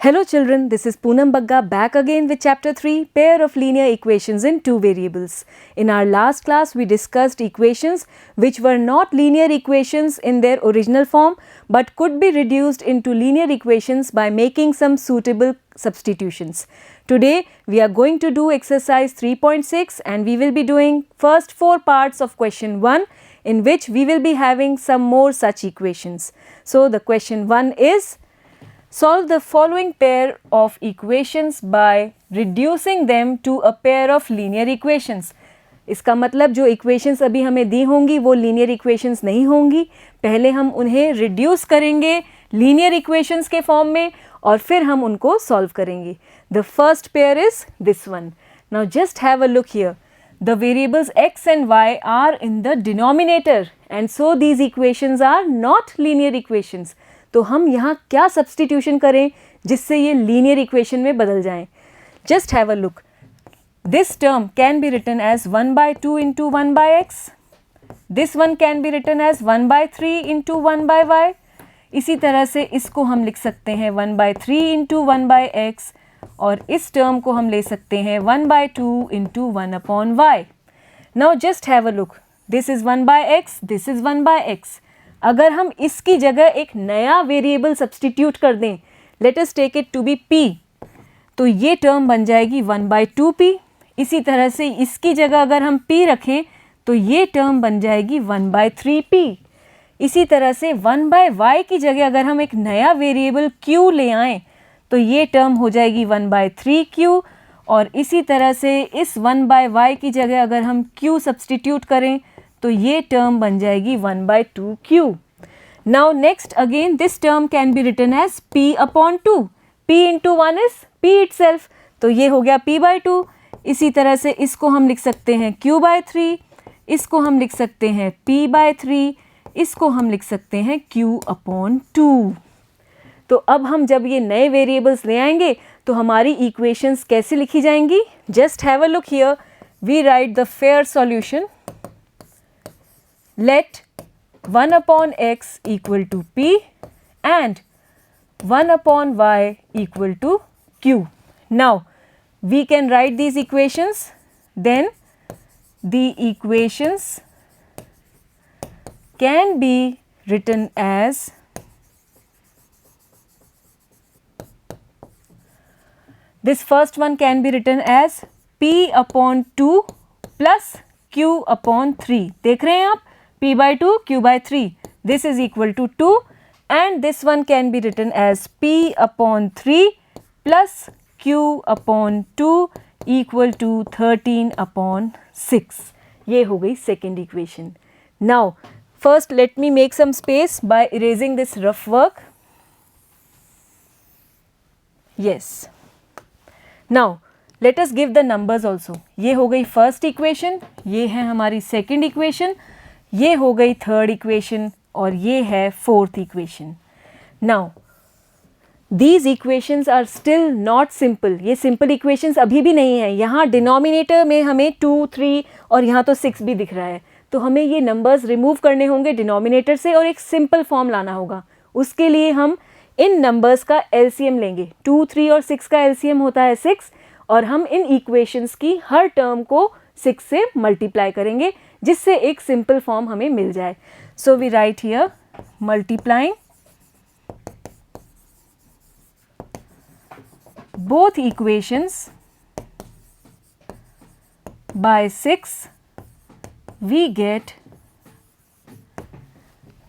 Hello children, this is Poonam Bagga back again with chapter 3, pair of linear equations in two variables. In our last class, we discussed equations which were not linear equations in their original form but could be reduced into linear equations by making some suitable substitutions. Today, we are going to do exercise 3.6 and we will be doing first 4 parts of question 1 in which we will be having some more such equations. So, the question 1 is, solve the following pair of equations by reducing them to a pair of linear equations. इसका मतलब जो equations अभी हमें दी होंगी वो linear equations नहीं होंगी, पहले हम उन्हें reduce करेंगे linear equations के form में और फिर हम उनको solve करेंगे. The first pair is this one. Now just have a look here. The variables x and y are in the denominator and so these equations are not linear equations. तो हम यहाँ क्या सब्सटीट्यूशन करें जिससे ये linear equation में बदल जाएं. Just have a look. This term can be written as 1/2 into 1/x. This one can be written as 1/3 into 1/y. इसी तरह से इसको हम लिख सकते हैं 1/3 इंटू 1/x और इस टर्म को हम ले सकते हैं 1/2 into 1/y. Now just have a look. This is 1/x, this is 1/x. अगर हम इसकी जगह एक नया वेरिएबल सब्सटीट्यूट कर दें, let us take it to be p, तो ये टर्म बन जाएगी 1/2p. इसी तरह से इसकी जगह अगर हम p रखें तो ये टर्म बन जाएगी 1/3p. इसी तरह से 1/y की जगह अगर हम एक नया वेरिएबल q ले आएँ तो ये टर्म हो जाएगी 1/3q और इसी तरह से इस 1/y की जगह अगर हम q सब्सटीट्यूट करें तो ये टर्म बन जाएगी 1/2q. Now next again this term can be written as p/2. p into 1 is p itself, तो ये हो गया p/2. इसी तरह से इसको हम लिख सकते हैं q/3, इसको हम लिख सकते हैं p/3, इसको हम लिख सकते हैं q/2. तो अब हम जब ये नए वेरिएबल्स ले आएंगे तो हमारी इक्वेशंस कैसे लिखी जाएंगी. Just have a look here. We write the fair solution. Let 1/x equal to p and 1/y equal to q. Now we can write these equations. Then the equations can be written as this first one can be written as p/2 plus q/3. देख रहे हैं आप, p/2 q/3, this is equal to 2 and this one can be written as p/3 plus q/2 equal to 13/6. ये हो गई second equation. Now first let me make some space by erasing this rough work. Yes. Now let us give the numbers also. ये हो गई first equation, ये है हमारी second equation, ये हो गई थर्ड इक्वेशन और ये है fourth equation. Now these equations are still not simple. ये सिंपल इक्वेशंस अभी भी नहीं है. यहाँ डिनोमिनेटर में हमें 2, 3 और यहाँ तो 6 भी दिख रहा है, तो हमें ये नंबर्स रिमूव करने होंगे डिनोमिनेटर से और एक सिंपल फॉर्म लाना होगा. उसके लिए हम इन नंबर्स का एलसीएम लेंगे. 2, 3 और 6 का एलसीएम होता है 6 और हम इन इक्वेशंस की हर टर्म को 6 से मल्टीप्लाई करेंगे जिससे एक सिंपल फॉर्म हमें मिल जाए. So we write here multiplying both equations by 6 we get.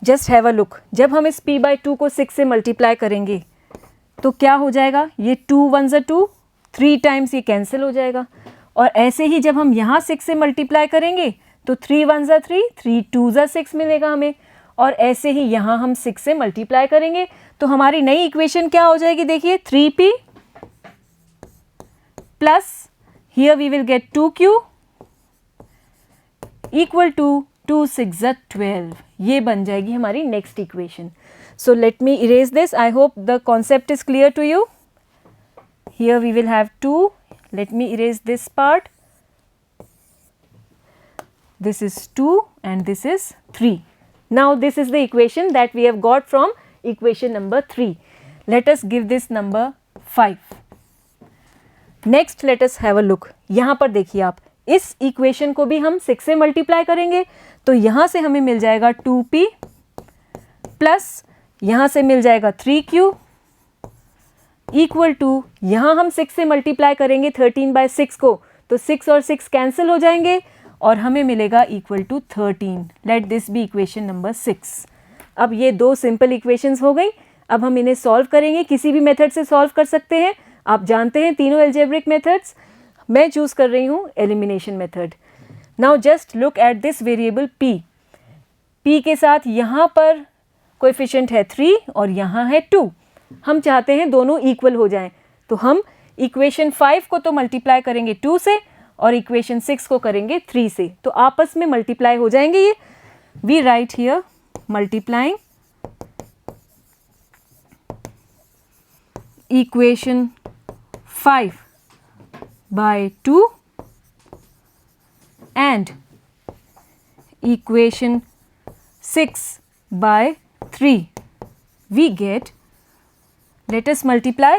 Just have a look. जब हम इस p/2 को 6 से मल्टीप्लाई करेंगे तो क्या हो जाएगा, ये 2 1s are 2, 3 टाइम्स ये कैंसिल हो जाएगा. और ऐसे ही जब हम यहाँ 6 से मल्टीप्लाई करेंगे तो 3 1s are 3, 3 2s are 6 मिलेगा हमें. और ऐसे ही यहाँ हम 6 से मल्टीप्लाई करेंगे तो हमारी नई इक्वेशन क्या हो जाएगी, देखिए 3p plus here we will get 2q equal to 2 6 are 12. ये बन जाएगी हमारी next equation. So let me erase this. I hope the concept is clear to you. Here we will have 2. Let me erase this part. This is 2 and this is 3. Now this is the equation that we have got from equation number 3. Let us give this number 5. Next let us have a look. यहाँ पर देखिए आप, इस equation को भी हम 6 से multiply करेंगे तो यहाँ से हमें मिल जाएगा 2p प्लस यहाँ से मिल जाएगा 3q इक्वल टू, यहाँ हम 6 से मल्टीप्लाई करेंगे 13/6 को तो 6 और 6 कैंसिल हो जाएंगे और हमें मिलेगा equal to 13. Let this be equation number 6. अब ये दो सिंपल इक्वेशंस हो गई. अब हम इन्हें सॉल्व करेंगे. किसी भी मेथड से सॉल्व कर सकते हैं. आप जानते हैं तीनों एल्जेब्रिक मेथड्स. मैं चूज़ कर रही हूँ elimination method. Now just look at this variable p. p के साथ यहाँ पर कोएफिशिएंट है 3 और यहाँ है 2. हम चाहते हैं दोनों इक्वल हो जाएं तो हम इक्वेशन 5 को तो मल्टीप्लाई करेंगे 2 से और इक्वेशन 6 को करेंगे 3 से, तो आपस में मल्टीप्लाई हो जाएंगे ये. We write here multiplying equation 5 by 2 and equation 6 by 3 we get, let us multiply.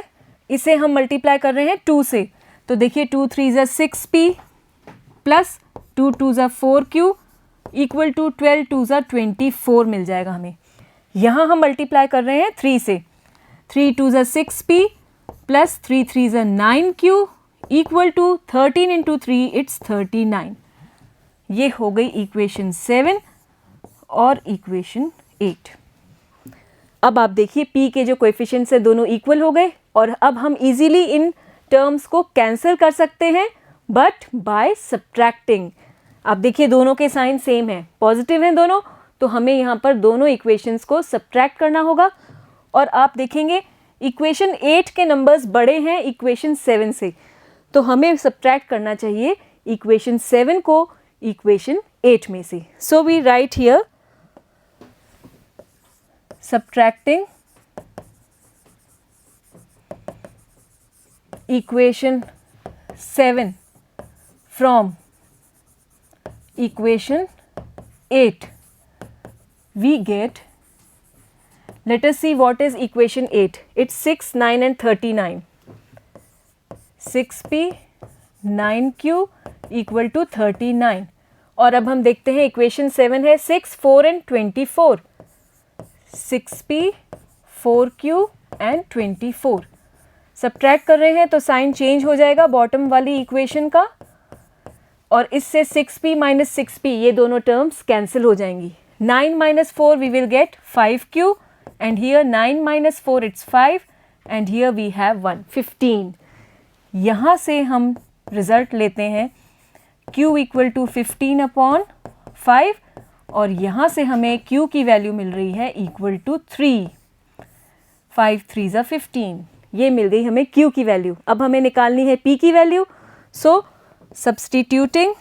इसे हम मल्टीप्लाई कर रहे हैं 2 से तो देखिए 2 3 ज़ा 6p प्लस 2 2 ज़ा 4q इक्वल टू 12 2 ज़ा 24 मिल जाएगा हमें. यहाँ हम मल्टीप्लाई कर रहे हैं 3 से. 3 2 ज़ा 6p प्लस 3 3 ज़ा 9q equal to 13 into 3 it's 39. ये हो गई इक्वेशन 7 और इक्वेशन 8. अब आप देखिए p के जो कोएफिशिएंट्स हैं दोनों इक्वल हो गए और अब हम इजीली इन टर्म्स को कैंसिल कर सकते हैं बट बाय सब्ट्रैक्टिंग. आप देखिए दोनों के साइन सेम है, पॉजिटिव हैं दोनों, तो हमें यहाँ पर दोनों इक्वेशंस को सब्ट्रैक्ट करना होगा. और आप देखेंगे इक्वेशन 8 के नंबर्स बड़े हैं इक्वेशन 7 से, तो हमें सब्ट्रैक्ट करना चाहिए इक्वेशन 7 को इक्वेशन 8 में से. So we write here subtracting equation 7 from equation 8 we get, let us see what is equation 8. It's 6 9 and 39. 6p 9q equal to 39. और अब हम देखते हैं इक्वेशन 7 है 6 4 and 24. 6p 4q and 24. Subtract कर रहे हैं तो साइन चेंज हो जाएगा बॉटम वाली इक्वेशन का और इससे 6p माइनस 6p ये दोनों टर्म्स कैंसिल हो जाएंगी. 9 minus 4 we will get 5q and here 9 minus 4 it's 5 and here we have 1 15. यहाँ से हम रिज़ल्ट लेते हैं q इक्वल टू 15/5 और यहाँ से हमें q की वैल्यू मिल रही है इक्वल टू 3. 5 3 ज़ा 15. ये मिल गई हमें q की वैल्यू. अब हमें निकालनी है p की value. So substituting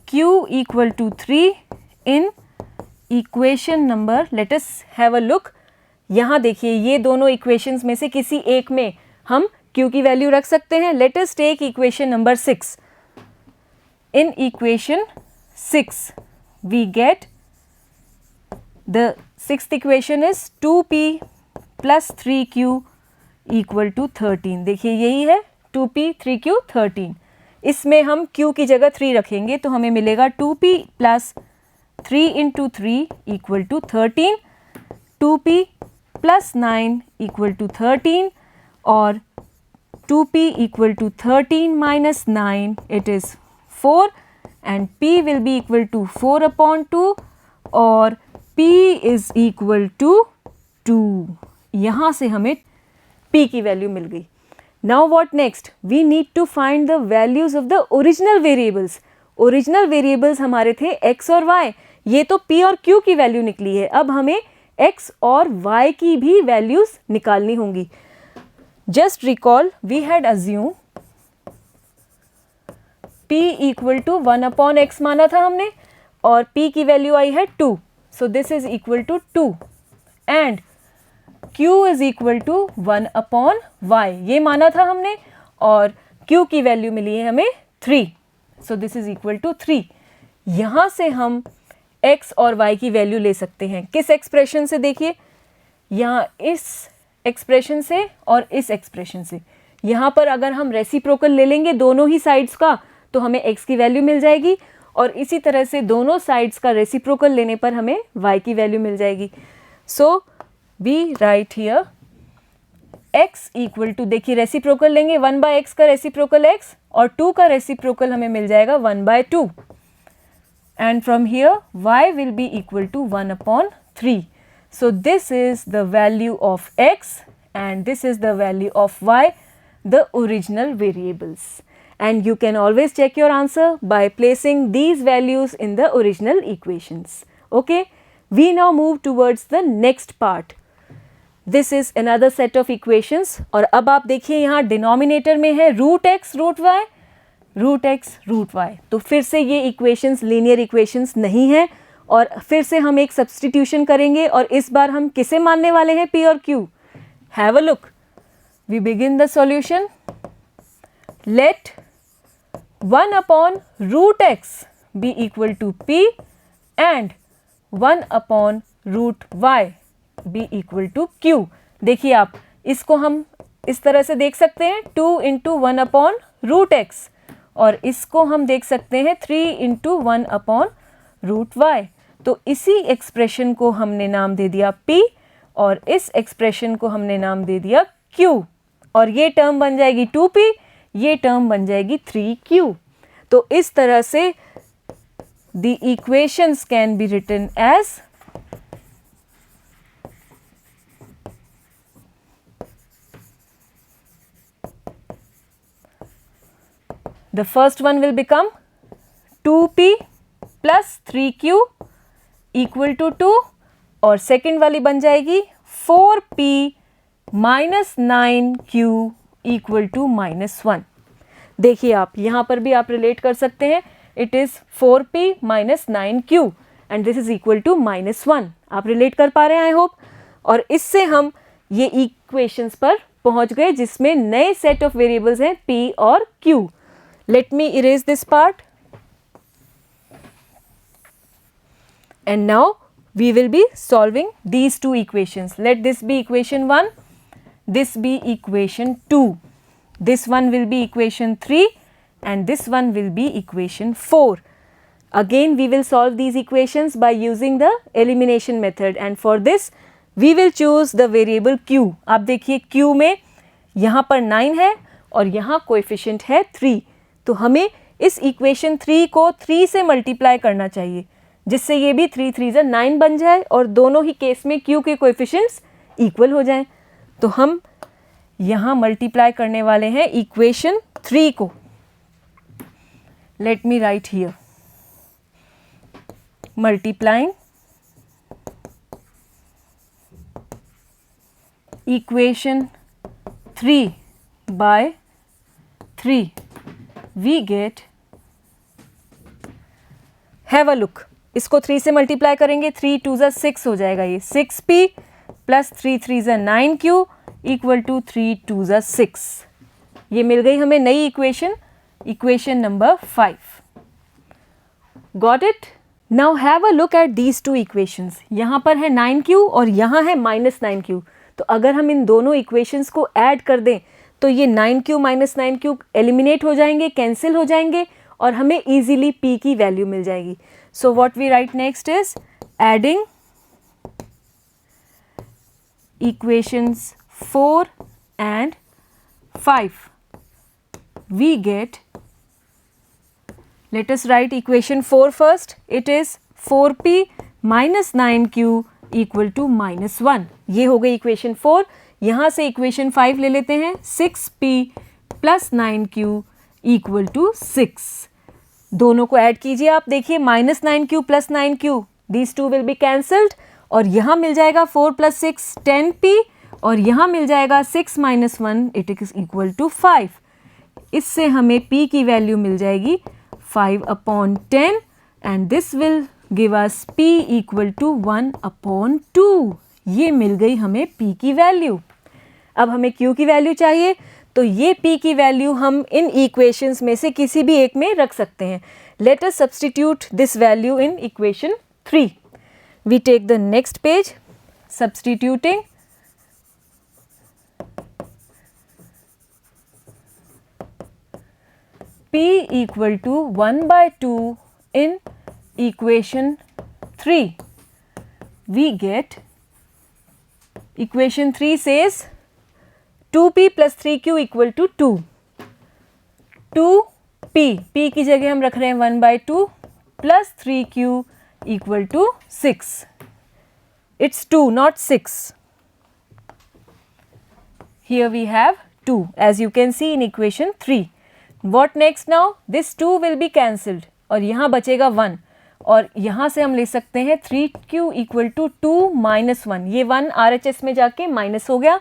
q equal to 3 in equation number, let us have a look. यहाँ देखिए ये दोनों इक्वेशंस में से किसी एक में हम q की वैल्यू रख सकते हैं. let us take equation number 6. in equation 6 we get the sixth equation is 2p plus 3q equal to 13. देखिए यही है 2p 3q 13. इसमें हम q की जगह 3 रखेंगे तो हमें मिलेगा 2p plus 3 into 3 equal to 13. 2p plus 9 equal to 13 और 2p equal to 13 minus 9 it is 4 and p will be equal to 4/2 और p इज़ इक्वल टू 2. यहाँ से हमें p की वैल्यू मिल गई. Now what next, we need to find the values of the original variables. Original variables हमारे थे x और y. ये तो p और q की वैल्यू निकली है. अब हमें x और y की भी वैल्यूज निकालनी होंगी. Just recall we had assume p equal to 1/x माना था हमने और p की वैल्यू आई है 2. So this is equal to 2 and q is equal to 1/y ये माना था हमने और q की वैल्यू मिली है हमें 3. So this is equal to 3. यहाँ से हम x और y की वैल्यू ले सकते हैं। किस एक्सप्रेशन से? देखिए यहाँ इस एक्सप्रेशन से और इस एक्सप्रेशन से। यहाँ पर अगर हम रेसिप्रोकल ले लेंगे दोनों ही साइड्स का तो हमें x की वैल्यू मिल जाएगी, और इसी तरह से दोनों साइड्स का रेसिप्रोकल लेने पर हमें y की वैल्यू मिल जाएगी। So we write here x equal to, देखिए रेसिप्रोकल लेंगे 1/x का रेसिप्रोकल x और 2 का रेसिप्रोकल हमें मिल जाएगा 1/2, and from here y will be equal to 1/3. So this is the value of x and this is the value of y, the original variables. And you can always check your answer by placing these values in the original equations. Okay, we now move towards the next part. This is another set of equations. और अब आप देखिए यहाँ denominator में है √x √y, √x √y। तो फिर से ये इक्वेशंस लीनियर इक्वेशंस नहीं है, और फिर से हम एक सब्सटीट्यूशन करेंगे, और इस बार हम किसे मानने वाले हैं, p और q? Have a look. We begin the solution. Let 1/√x be equal to p and 1/√y be equal to q। देखिए आप इसको हम इस तरह से देख सकते हैं 2 × 1/√x, और इसको हम देख सकते हैं 3 × 1/√y। तो इसी एक्सप्रेशन को हमने नाम दे दिया p और इस एक्सप्रेशन को हमने नाम दे दिया q, और ये टर्म बन जाएगी 2p, ये टर्म बन जाएगी 3q। तो इस तरह से the equations can be written as the first one will become 2p plus 3q equal to 2, और सेकेंड वाली बन जाएगी 4p minus 9q equal to -1। देखिए आप यहाँ पर भी आप रिलेट कर सकते हैं, it is 4p minus 9q and this is equal to -1। आप रिलेट कर पा रहे हैं आई होप। और इससे हम ये इक्वेशंस पर पहुँच गए जिसमें नए सेट ऑफ वेरिएबल्स हैं p और q। Let me erase this part. And now we will be solving these two equations. Let this be equation 1, this be equation 2. This one will be equation 3 and this one will be equation 4. Again we will solve these equations by using the elimination method, and for this we will choose the variable q. आप देखिए q में यहाँ पर 9 है और यहाँ coefficient है 3, तो हमें इस इक्वेशन 3 को 3 से मल्टीप्लाई करना चाहिए, जिससे ये भी 3 3 से 9 बन जाए और दोनों ही केस में q के कोएफिशिएंट्स इक्वल हो जाएं। तो हम यहाँ मल्टीप्लाई करने वाले हैं इक्वेशन 3 को। Let me right here multiplying equation 3 by 3 we get, have a look, इसको 3 से मल्टीप्लाई करेंगे 3 2 ज़ा 6 हो जाएगा, ये 6p प्लस 3 3 ज़ा 9q इक्वल टू 3 2 ज़ा 6। ये मिल गई हमें नई equation, equation number 5। Got it? Now have a look at these two equations. यहाँ पर है 9q और यहाँ है -9q। तो अगर हम इन दोनों इक्वेशंस को ऐड कर दें तो ये 9q -9q एलिमिनेट हो जाएंगे, कैंसिल हो जाएंगे, और हमें इजीली p की वैल्यू मिल जाएगी। So what we write next is adding equations 4 and 5 we get, let us write equation 4 first. It is 4p minus 9q equal to -1। ये हो गई इक्वेशन 4। यहाँ से इक्वेशन 5 ले लेते हैं, 6p plus 9q equal to 6। दोनों को ऐड कीजिए, आप देखिए -9q plus 9q, these two will be cancelled, और यहाँ मिल जाएगा 4 प्लस 6 10p, और यहाँ मिल जाएगा 6 - 1 इट इज इक्वल टू 5। इससे हमें p की वैल्यू मिल जाएगी 5/10 and this will give us p equal to 1/2। ये मिल गई हमें p की वैल्यू। अब हमें q की वैल्यू चाहिए, तो ये p की वैल्यू हम इन इक्वेशंस में से किसी भी एक में रख सकते हैं। Let us substitute this value in equation 3. We take the next page, substituting. P equal to 1 by 2 in equation 3. We get equation 3 says 2p plus 3q equal to 2. 2p, p की जगह हम रख रहे हैं 1 by 2 plus 3q equal to 6. It's 2 not 6. Here we have 2 as you can see in equation 3. What next now? This 2 will be cancelled और यहाँ बचेगा 1 और यहाँ से हम ले सकते हैं 3q equal to 2 minus 1. ये 1 RHS में जाके माइनस हो गया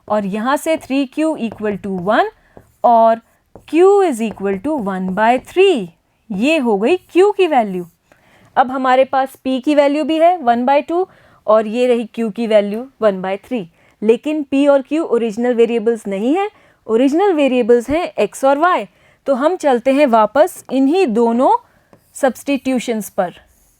और यहाँ से 3q equal to 1 और q is equal to 1 by 3. ये हो गई q की वैल्यू. अब हमारे पास p की वैल्यू भी है 1 by 2 और ये रही q की वैल्यू 1 by 3. लेकिन p और q ओरिजिनल वेरिएबल्स नहीं है, ओरिजिनल वेरिएबल्स हैं x और y. तो हम चलते हैं वापस इन्हीं दोनों सब्स्टिट्यूशंस पर.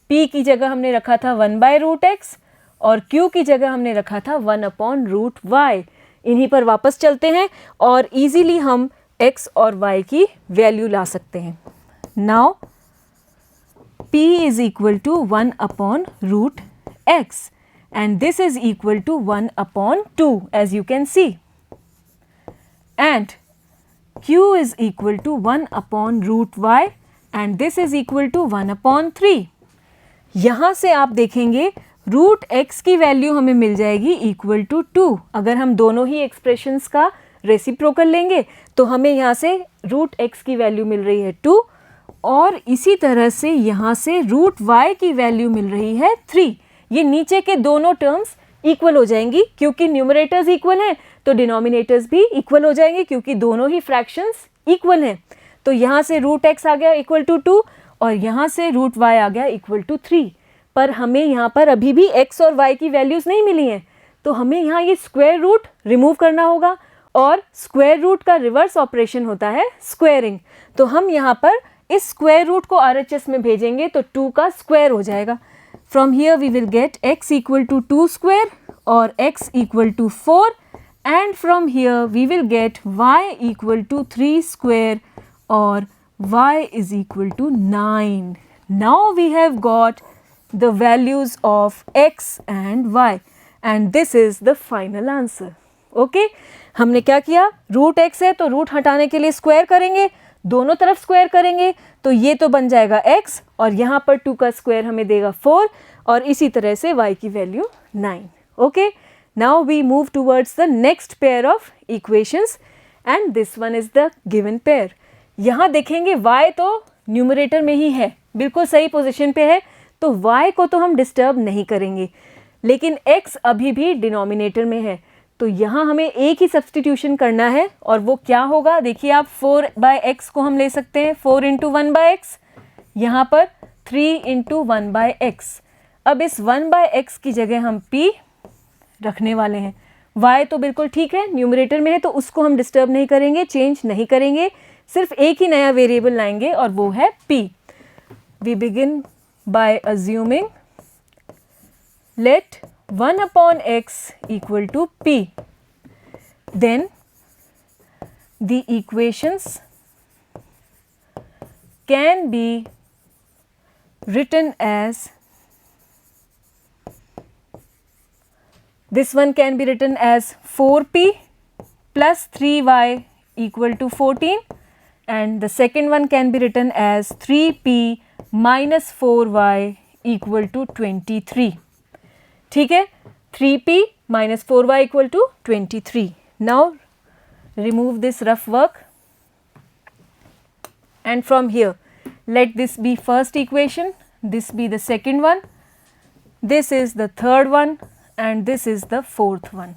p की जगह हमने रखा था 1 by root x और q की जगह हमने रखा था 1 upon root y. इन्हीं पर वापस चलते हैं और इजीली हम x और y की वैल्यू ला सकते हैं. Now p is equal to 1 upon root x and this is equal to 1 upon 2 as you can see. And q is equal to 1 upon root y and this is equal to 1 upon 3. यहाँ से आप देखेंगे root x की value हमें मिल जाएगी equal to 2. अगर हम दोनों ही एक्सप्रेशंस का रेसिप्रोकल लेंगे तो हमें यहाँ से रूट x की वैल्यू मिल रही है 2 और इसी तरह से यहाँ से रूट y की वैल्यू मिल रही है 3. ये नीचे के दोनों टर्म्स इक्वल हो जाएंगी क्योंकि न्यूमरेटर्स इक्वल हैं तो डिनोमिनेटर्स भी इक्वल हो जाएंगे क्योंकि दोनों ही फ्रैक्शंस इक्वल हैं. तो यहाँ से रूट x आ गया इक्वल टू 2 और यहाँ से रूट y आ गया इक्वल टू 3. पर हमें यहाँ पर अभी भी x और y की वैल्यूज़ नहीं मिली हैं तो हमें यहाँ ये स्क्वायर रूट रिमूव करना होगा और स्क्वायर रूट का रिवर्स ऑपरेशन होता है स्क्वायरिंग. तो हम यहाँ पर इस स्क्वायर रूट को RHS में भेजेंगे तो 2 का स्क्वायर हो जाएगा. From here we will get x equal to 2 square or x equal to 4 and from here we will get y equal to 3 square or y is equal to 9. Now we have got the values of x and y and this is the final answer. Okay? हमने क्या किया? Root x है तो root हटाने के लिए square करेंगे, दोनों तरफ स्क्वायर करेंगे तो ये तो बन जाएगा x और यहाँ पर 2 का स्क्वायर हमें देगा 4 और इसी तरह से y की value 9. Okay, now we move towards the next pair of equations and this one is the given pair. यहाँ देखेंगे y तो न्यूमरेटर में ही है, बिल्कुल सही पोजीशन पे है तो y को तो हम डिस्टर्ब नहीं करेंगे लेकिन x अभी भी डिनोमिनेटर में है तो यहाँ हमें एक ही सब्स्टिट्यूशन करना है और वो क्या होगा? देखिए आप 4 by x को हम ले सकते हैं 4 into 1 by x, यहाँ पर 3 into 1 by x. अब इस 1 by x की जगह हम p रखने वाले हैं. y तो बिल्कुल ठीक है न्यूमरेटर में है तो उसको हम डिस्टर्ब नहीं करेंगे, चेंज नहीं करेंगे, सिर्फ एक ही नया वेरिएबल लाएंगे और वो है p. We begin by assuming let 1 upon x equal to p. Then the equations can be written as, this one can be written as 4p plus 3y equal to 14 and the second one can be written as 3p minus 4y equal to 23. ठीक है, 3p minus 4y equal to 23. Now remove this rough work and from here let this be first equation, this be the second one, this is the third one and this is the fourth one.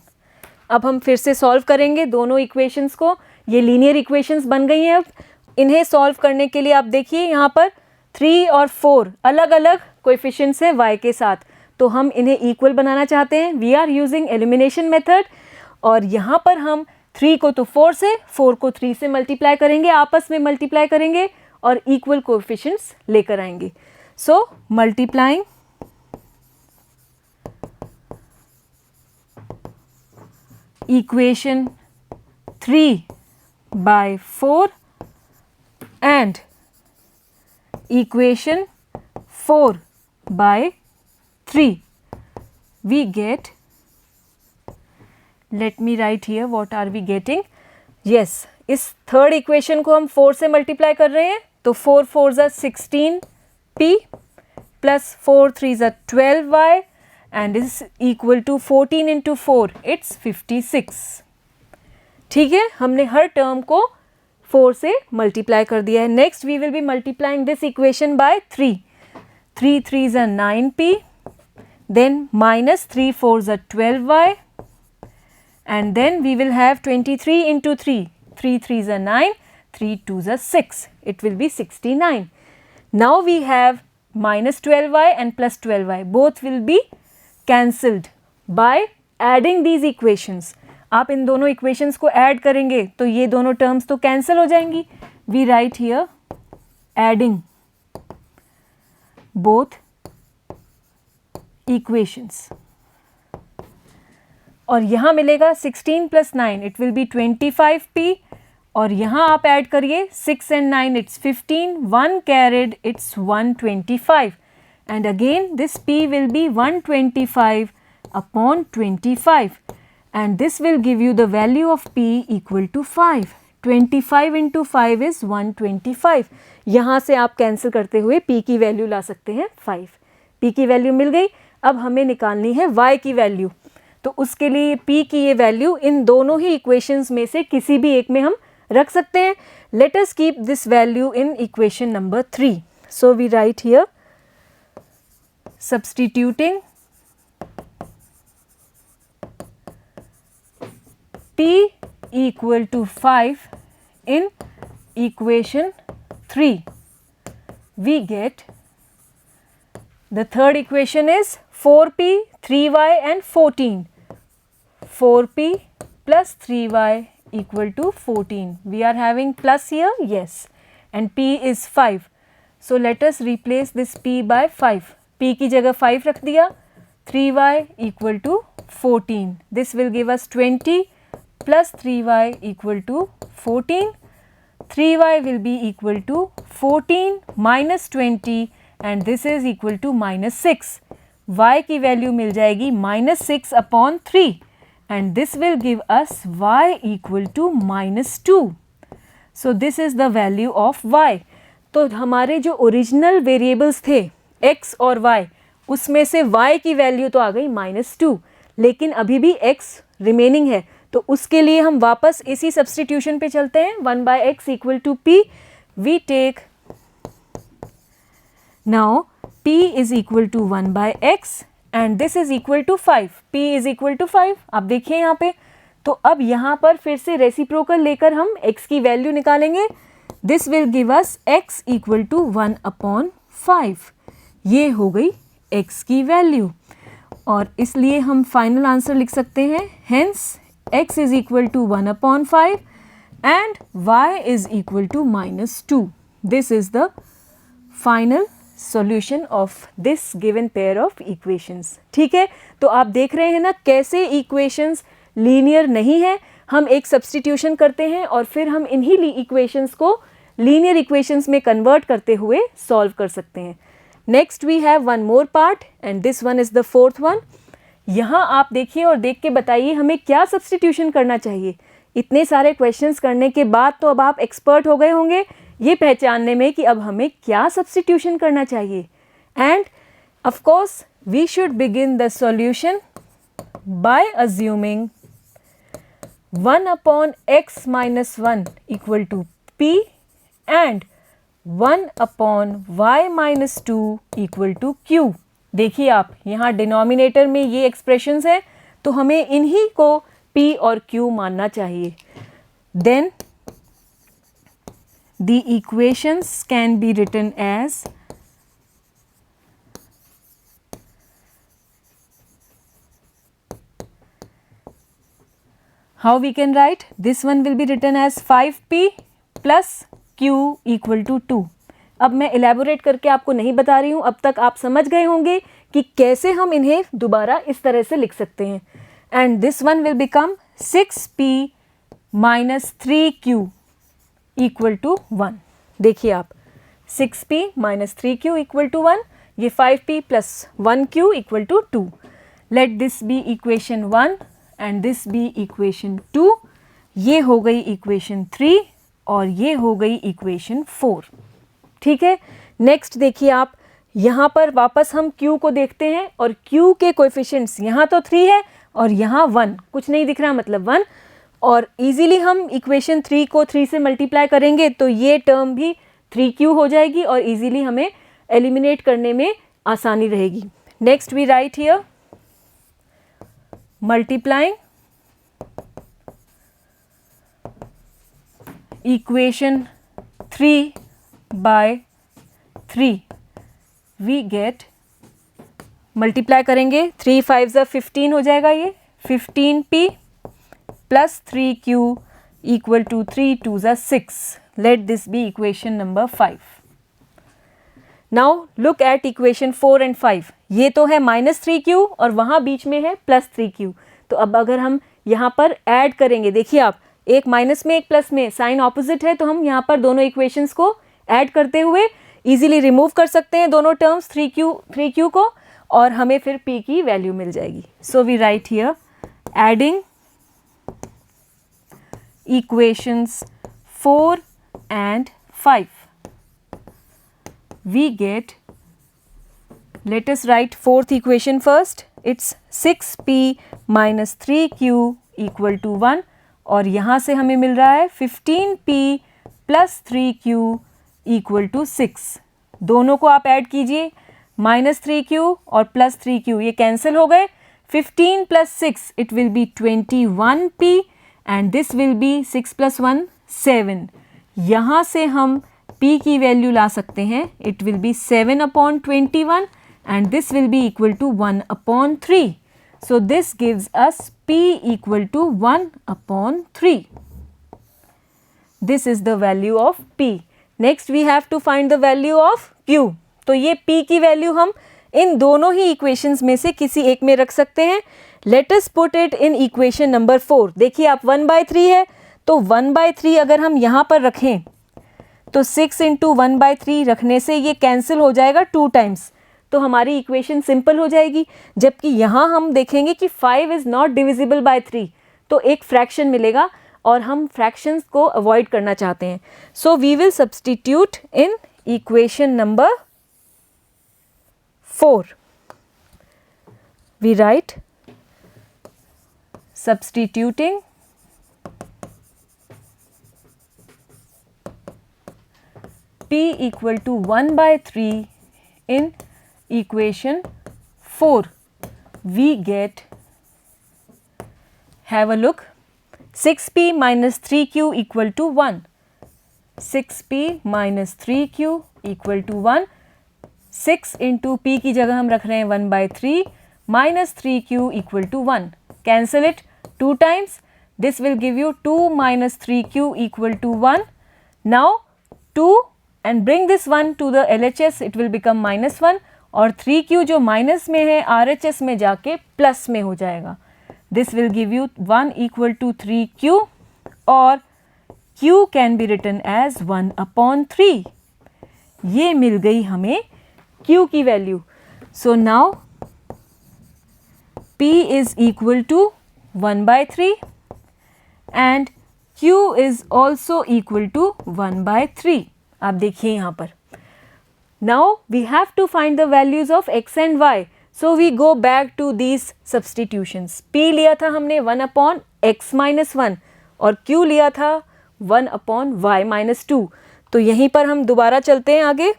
अब हम फिर से solve करेंगे दोनों equations को. ये linear equations बन गई हैं. अब इन्हें सॉल्व करने के लिए आप देखिए यहाँ पर 3 और 4 अलग अलग कोएफिशिएंट्स हैं y के साथ तो हम इन्हें इक्वल बनाना चाहते हैं. We are using elimination method और यहाँ पर हम 3 को तो 4 से, 4 को 3 से मल्टीप्लाई करेंगे, आपस में मल्टीप्लाई करेंगे और इक्वल कोएफिशिएंट्स लेकर आएंगे. सो multiplying equation 3 by 4 and equation 4 by 3, we get, let me write here what are we getting. Yes, इस थर्ड इक्वेशन को हम 4 से मल्टीप्लाई कर रहे हैं तो 4 4 ज़ा 16p प्लस 4 3 ज़ा 12y and is equal to 14 into 4, it's 56. ठीक है, हमने हर टर्म को 4 से मल्टीप्लाई कर दिया है. Next we will be multiplying this equation by 3. 3 3 ज़ा 9p, then minus 3 4 ज़ा 12y and then we will have 23 into 3. 3 3 ज़ा 9, 3 2 ज़ा 6. It will be 69. Now we have minus 12y and plus 12y. Both will be cancelled by adding these equations. आप इन दोनों equations को add करेंगे तो ये दोनों टर्म्स तो कैंसिल हो जाएंगी. We write here adding both equations और यहाँ मिलेगा 16 plus 9 it will B 25p और यहाँ आप ऐड करिए 6 and 9 it's 15, 1 carried it's 125 and again this p will be 125 upon 25 and this will give you the value of p equal to 5. 25 into 5 is 125. यहाँ से आप कैंसिल करते हुए p की वैल्यू ला सकते हैं 5. p की वैल्यू मिल गई. अब हमें निकालनी है y की वैल्यू. तो उसके लिए p की ये वैल्यू इन दोनों ही इक्वेशंस में से किसी भी एक में हम रख सकते हैं. Let us keep this value in equation number 3. So we write here substituting p equal to 5 in equation 3, we get the third equation is 4p, 3y and 14. 4p plus 3y equal to 14. We are having plus here, yes, and p is 5. So let us replace this p by 5. p की जगह 5 रख दिया. 3y equal to 14. This will give us 20 plus 3y equal to 14. 3y will be equal to 14 minus 20 and this is equal to minus 6. y की value मिल जाएगी minus 6 upon 3 and this will give us y equal to minus 2. So this is the value of y. तो हमारे जो original variables थे x और y, उसमें से y की वैल्यू तो आ गई -2 लेकिन अभी भी x रिमेनिंग है. तो उसके लिए हम वापस इसी सब्स्टिट्यूशन पे चलते हैं. 1 by x equal to p. We take now p is equal to 1 by x and this is equal to 5. p is equal to 5. आप देखिए यहाँ पे. तो अब यहाँ पर फिर से रेसिप्रोकल लेकर हम x की वैल्यू निकालेंगे. This will give us x equal to 1 upon 5. ये हो गई x की वैल्यू और इसलिए हम फाइनल आंसर लिख सकते हैं. Hence x is equal to 1 upon 5 and y is equal to -2. This is the final solution of this given pair of equations. ठीक है, तो आप देख रहे हैं ना कैसे equations लीनियर नहीं है. हम एक सब्स्टिट्यूशन करते हैं और फिर हम इन्हीं इक्वेशंस को लीनियर इक्वेशंस में कन्वर्ट करते हुए सॉल्व कर सकते हैं. Next we have one more part and this one is the fourth one. यहाँ आप देखिए और देख के बताइए हमें क्या सब्स्टिट्यूशन करना चाहिए. इतने सारे क्वेश्चंस करने के बाद तो अब आप एक्सपर्ट हो गए होंगे ये पहचानने में कि अब हमें क्या सब्स्टिट्यूशन करना चाहिए. And of course we should begin the solution by assuming 1 upon x minus 1 equal to p and 1 upon y minus 2 equal to q. देखिए आप यहाँ डिनोमिनेटर में ये एक्सप्रेशंस हैं तो हमें इन्हीं को p और q मानना चाहिए. Then the equations can be written as how we can write? This one will be written as 5p plus q equal to 2. अब मैं elaborate करके आपको नहीं बता रही हूँ. अब तक आप समझ गए होंगे कि कैसे हम इन्हें दोबारा इस तरह से लिख सकते हैं. And this one will become 6p minus 3q equal to 1। देखिए आप, 6p minus 3q equal to 1, ये 5p plus 1q equal to 2। Let this be equation 1 and this be equation 2। ये हो गई इक्वेशन 3 और ये हो गई इक्वेशन 4। ठीक है, नेक्स्ट देखिए आप, यहाँ पर वापस हम q को देखते हैं और q के कोएफिशिएंट्स यहाँ तो 3 है और यहाँ 1, कुछ नहीं दिख रहा मतलब 1, और इजीली हम इक्वेशन 3 को 3 से मल्टीप्लाई करेंगे तो ये टर्म भी 3q हो जाएगी और इजीली हमें एलिमिनेट करने में आसानी रहेगी। Next we write here multiplying equation 3 by 3 we get, multiply करेंगे 3 5 15 हो जाएगा, ये 15p plus 3q equal to 3 2 6। Let this be equation number 5। Now look at equation 4 and 5। ये तो है माइनस 3q और वहाँ बीच में है प्लस 3q। तो अब अगर हम यहाँ पर ऐड करेंगे, देखिए आप, एक माइनस में एक प्लस में, साइन ऑपोजिट है, तो हम यहाँ पर दोनों इक्वेशंस को ऐड करते हुए इजीली रिमूव कर सकते हैं दोनों टर्म्स 3q को, और हमें फिर p की वैल्यू मिल जाएगी। So we write here adding equations 4 and 5 we get, let us write fourth equation first. It's 6p minus 3q equal to 1 और यहाँ से हमें मिल रहा है 15p plus 3q equal to 6। दोनों को आप ऐड कीजिए, माइनस 3q और प्लस 3q ये कैंसिल हो गए, 15 plus 6 it will be 21p and this will be 6 plus 1 7। यहाँ से हम p की वैल्यू ला सकते हैं, it will be 7/21 and this will be equal to 1/3। So this gives us p equal to 1/3। This is the value of p। Next we have to find the value of q। तो ये p की value हम इन दोनों ही equations में से किसी एक में रख सकते हैं। Let us put it in equation number 4। देखिए आप, 1/3 है तो 1/3 अगर हम यहाँ पर रखें तो 6 इंटू 1/3 रखने से ये कैंसिल हो जाएगा 2 टाइम्स, तो हमारी इक्वेशन सिंपल हो जाएगी। जबकि यहाँ हम देखेंगे कि 5 इज़ नॉट डिविजिबल बाय 3, तो एक फ्रैक्शन मिलेगा और हम फ्रैक्शंस को अवॉइड करना चाहते हैं। So we will substitute in equation number 4। We write substituting p equal to 1/3 in equation 4 we get, have a look, 6p minus 3q equal to 1, 6p minus 3q equal to 1, 6 into p की जगह हम रख रहे हैं 1/3 minus 3q equal to 1, cancel it 2 times, this will give you 2 minus 3q equal to 1. Now 2 and bring this 1 to the LHS, it will become minus 1 और 3q जो minus में है RHS में जाके प्लस में हो जाएगा। This will give you 1 equal to 3q और q can be written as 1/3। ये मिल गई हमें q की value. So now p is equal to 1/3 and q is also equal to 1/3। आप देखिए यहाँ पर। Now we have to find the values of x and y. So we go back to these substitutions. p लिया था हमने 1/x minus 1 और q लिया था 1/y minus 2। तो यहीं पर हम दोबारा चलते हैं आगे।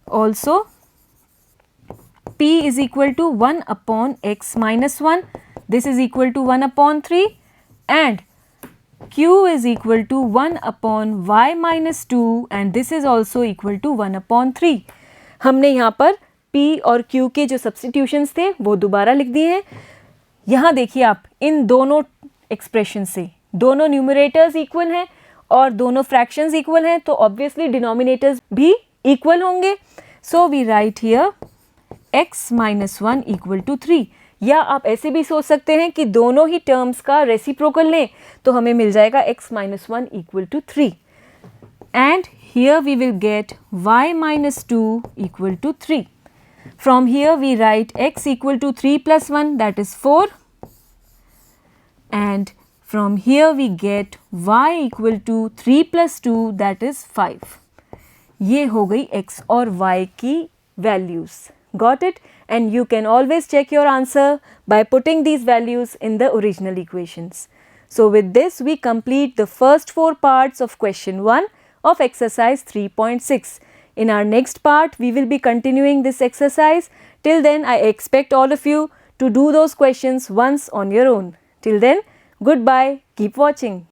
Also p is equal to 1/x minus 1, this is equal to 1/3 and q is equal to 1/y minus 2 and this is also equal to 1/3। हमने यहाँ पर p और q के जो सब्स्टिट्यूशंस थे वो दोबारा लिख दिए हैं। यहाँ देखिए आप, इन दोनों एक्सप्रेशन से दोनों न्यूमरेटर्स इक्वल हैं और दोनों फ्रैक्शंस इक्वल हैं, तो ऑब्वियसली डिनोमिनेटर्स भी इक्वल होंगे। So we write here x minus 1 equal to 3। या आप ऐसे भी सोच सकते हैं कि दोनों ही टर्म्स का रेसिप्रोकल लें तो हमें मिल जाएगा x minus 1 equal to 3 and here we will get y minus 2 equal to 3. From here we write x equal to 3 plus 1, that is 4, and from here we get y equal to 3 plus 2, that is 5. ये हो गई x और y की values. Got it? And you can always check your answer by putting these values in the original equations. So with this we complete the first 4 parts of question 1 of exercise 3.6. In our next part we will be continuing this exercise. Till then I expect all of you to do those questions once on your own. Till then, goodbye, keep watching.